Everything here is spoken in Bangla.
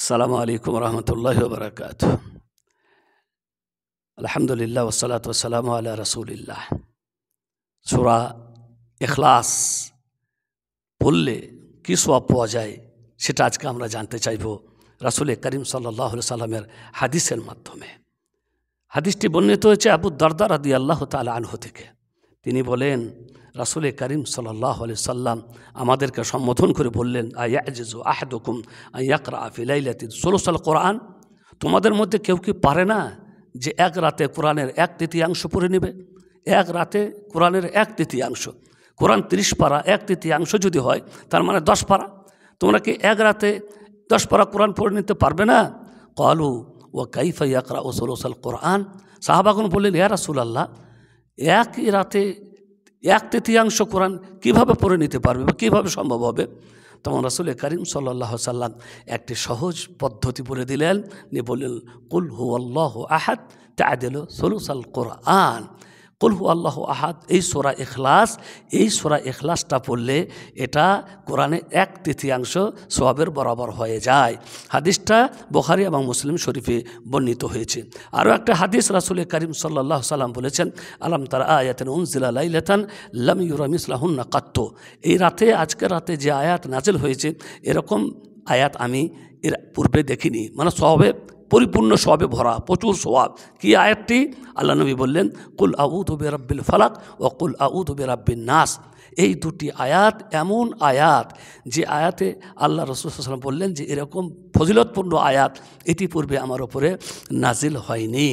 আসসালামু আলাইকুম রহমতুল্লাহি ওয়া বারাকাতুহু। আলহামদুলিল্লাহ ওয়াসসালাতু ওয়াসসালামু আলা রাসূলিল্লাহ। সূরা ইখলাস পড়লে কী সওয়াব পাওয়া যায় সেটা আজকে আমরা জানতে চাইব রাসূল করিম সাল্লাল্লাহু আলাইহি সাল্লামের হাদিসের মাধ্যমে। হাদিসটি বর্ণিত হয়েছে আবু দারদা রাদিয়াল্লাহু তাআলা আনহু থেকে। তিনি বলেন, রাসূল করিম সাল্লাল্লাহু আলাইহি সাল্লাম আমাদেরকে সম্বোধন করে বললেন, আয়াজিজু আহাদুকুম আন ইয়াকরা ফি লাইলাতিন সুলুসাল কোরআন। তোমাদের মধ্যে কেউ কি পারে না যে এক রাতে কোরআনের 1/3 পড়ে নেবে? এক রাতে কোরআনের 1/3, কোরআন 30 পারা, 1/3 যদি হয় তার মানে 10 পারা। তোমরা কি এক রাতে 10 পারা কোরআন পড়ে নিতে পারবে না? ক্বালু ওয়া কাইফা ইয়াকরাউ সুলুসাল কোরআন। সাহাবাগণ বললেন, ইয়া রাসূলুল্লাহ, একই রাতে 1/3 কোরআন কীভাবে পড়ে নিতে পারবে বা কীভাবে সম্ভব হবে? তখন রাসূল করিম সাল্লাল্লাহু আলাইহি সাল্লাম একটি সহজ পদ্ধতি বলে দিলেন, নিয়ে বললেন, কুল হুয়াল্লাহু আহাদ তা'দিলু সুলুসাল কোরআন। কুল হুয়াল্লাহু আহাদ, এই সূরা ইখলাসটা পড়লে এটা কোরআনের 1/3 সওয়াবের বরাবর হয়ে যায়। হাদিসটা বুখারী এবং মুসলিম শরীফে বর্ণিত হয়েছে। আরও একটা হাদিস রাসূল করিম সাল্লাল্লাহু আলাইহি সাল্লাম বলেছেন, আলাম তারা আয়াতান উনজিলা লাইলাতান লাম ইউরা মিসলাহুন্না কাত্তু। এই রাতে, আজকের রাতে যে আয়াত নাজিল হয়েছে, এরকম আয়াত আমি এর পূর্বে দেখিনি। মানে সওয়াবে পরিপূর্ণ সওয়াবে ভরা, প্রচুর সওয়াব। কি আয়াতটি? আল্লাহ নবী বললেন, কুল আউযু বিরাব্বিল ফালাক ও কুল আউযু বিরাব্বিন নাস। এই দুটি আয়াত এমন আয়াত যে আয়াতে আল্লাহ রাসূল সাল্লাল্লাহু আলাইহি ওয়াসাল্লাম বললেন যে এরকম ফজিলতপূর্ণ আয়াত ইতিপূর্বে আমার ওপরে নাজিল হয়নি।